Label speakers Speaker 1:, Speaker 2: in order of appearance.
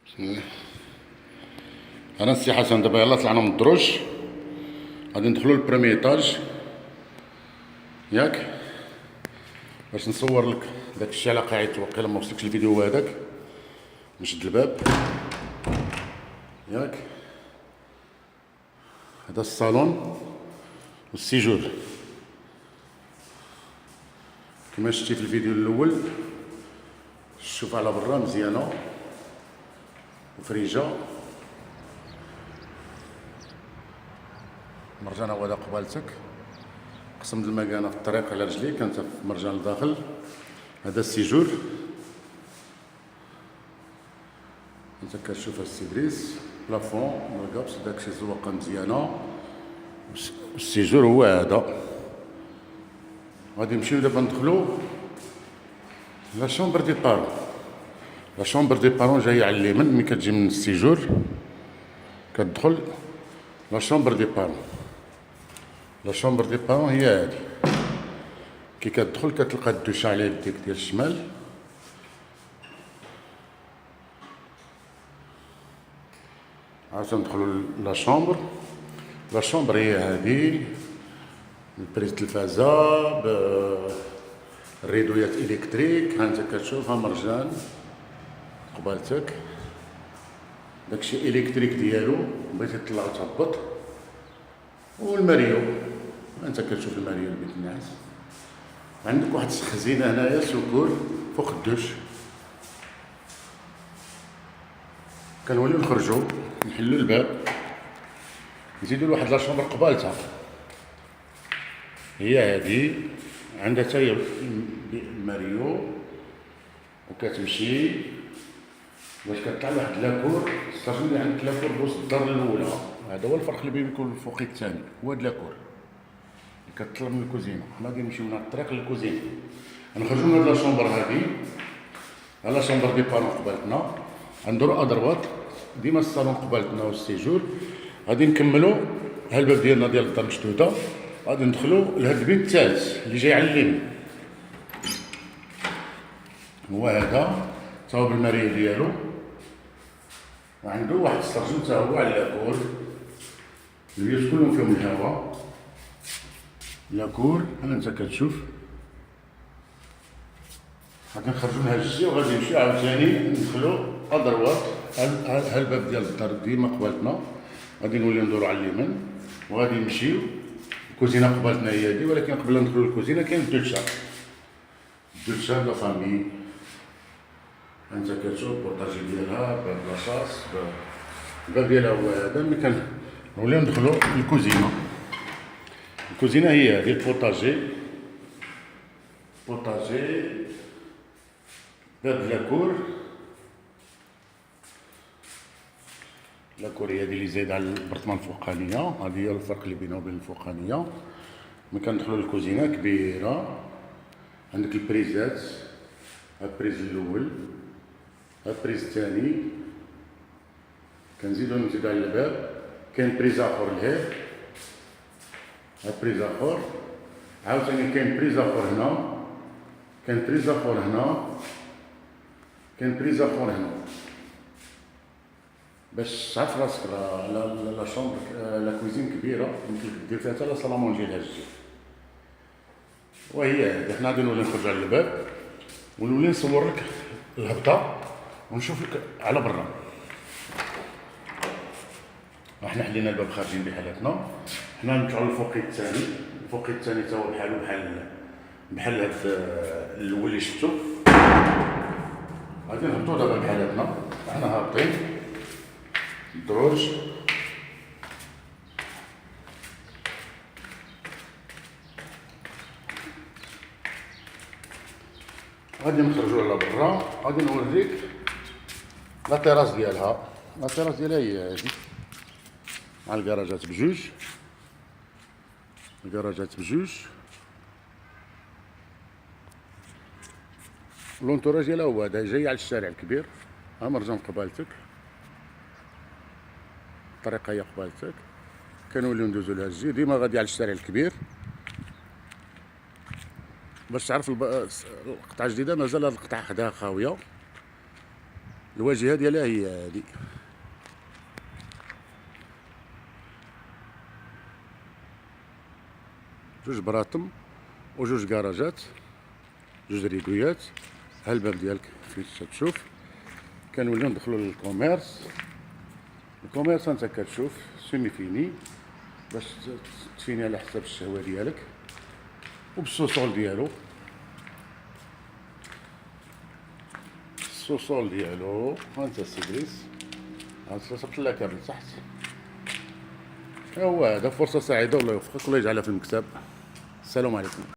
Speaker 1: بسم الله. انا السي حسن دابا يلاه طلعنا من الدروج، غادي ندخلو للبروميي ايطاج ياك باش نصور لك داكشي على قاعدة. وقيلا ما وصلكش الفيديو هذاك. نشد الباب ياك. هذا الصالون والسيجور كما شفتي في الفيديو الاول. شوف على برا مزيانه وفريجه. مرجان هو هذا قبالتك، قسم المكانه في الطريق على رجليك، انت في مرجان لداخل. هذا السيجور انت كتشوف السيبريس بلافون والكابس داكشي زواقه مزيانه. والسيجور هو هذا. غادي نمشيو دابا ندخلو لا شومبر دي بارون. لا شومبر دي بارون جايه على اليمين. ملي كتجي من السيجور كتدخل لا شومبر دي بارون. لا شومبر دي بارون هي هادي. كي كتدخل كتلقى الدوشة على يديك ديال الشمال. عاود ندخلو لا شومبر. لا شومبر هي هادي، البريز تلفازة بالريدويات الكتريك. ها انت كتشوف ها مرجان قبالتك، داكشي الكتريك ديالو بغيتي تطلع وتهبط. والماريو ها انت كتشوف الماريو بنت الناس. عندك واحد الخزينه هنايا سكور فوق الدوش. كنوليو نخرجو نحلو الباب نزيدو لواحد لا شومبر قبالتها. هي هادي عندها حتى هي الماريو، وكتمشي باش كطلع لواحد لاكور. السرجم اللي عندك لاكور بوسط الدار الاولى. هذا هو الفرق اللي بين كل الفوقي الثاني، هو هاد لاكور اللي كتطلع من الكوزينه. حنا غادي نمشيو من هاد الطريق للكوزينه. نخرجو من هاد لا شومبر هادي، ها لا شومبر دي بارون قبالتنا. غندورو ادروات ديما الصالون قبالتنا والسيجور. غادي نكملو ها الباب ديالنا ديال الدار مشدوده. غادي ندخلو لهاد البيت الثالث اللي جاي على اليمين. هو هذا تا هو بالماريو ديالو، وعندو واحد السرجم تا هو على لاكور. البيوت كلهم فيهم الهواء. لاكور ها انت كتشوف. غادي نخرجو من هاد الجزء وغادي نمشيو عاوتاني ندخلو ادروات. ها الباب ديال الدار ديما قبالتنا. غادي نوليو ندورو على اليمين وغادي نمشيو. الكوزينه قبالتنا هي هادي، ولكن قبل ما ندخلو للكوزينه كاين الدوشا. الدوشا لا فامي انت كتشوف بورطاجي ديالها بلاصاص. الباب ديالها هو هذا. ملي كنوليو ندخلو للكوزينه. الكوزينه هي هادي البورطاجي. بورطاجي باب لاكور. لاكور هي هادي اللي زايده على البرطمان الفوقانيه. هادي هي الفرق اللي بينها وبين الفوقانيه. ملي كندخلو للكوزينه كبيره، عندك البريزات. ها البريز الاول، ها البريز الثاني. كنزيدو على الباب. كاين بريز اخر لهيه، ها بريز اخر. عاوتاني كاين بريز اخر هنا، كاين بريز اخر هنا، كاين بريز اخر هنا. باش تعرف راسك لا شومبر لا كويزين كبيره يمكن دير فيها حتى لا صالامونجي الهجي. وهي هادي. حنا غادي نولي نخرجو على الباب ونولي نصور لك الهبطه ونشوف لك على برا. حنا حلينا الباب خارجين بحالاتنا. حنا نرجعو للفوقي الثاني. الفوقي الثاني تا هو بحالو بحال هاد الاول اللي شفتو. غادي نهبطو دابا بحالاتنا. حنا هابطين الدروج. غادي نخرجو على برا. غادي نوريك لا تيراس ديالها. لا تيراس ديالها هي هادي، مع الكراجات بجوج. الكراجات بجوج. لونطوراج ديالها هو هذا جاي على الشارع الكبير. ها مرجان قبالتك، الطريقه هي قبالتك. كنوليو ندوزو لها الجي ديما غادي على الشارع الكبير. باش تعرف القطعه الجديده مازال هاد القطعه حداها خاويه. الواجهة ديالها هي هادي. جوج براطم وجوج كراجات، جوج ريكويات. ها الباب ديالك فين تشوف. كنوليو ندخلو للكوميرس. الكوميرس انت كتشوف سيمي فيني باش تفيني على حساب الشهوة ديالك وبالسوسول ديالو. السوسول ديالو هانتا السدريس، هانتا لك لتحت. هو هذا. فرصة سعيدة والله يوفقك والله يجعلها في المكتب. السلام عليكم.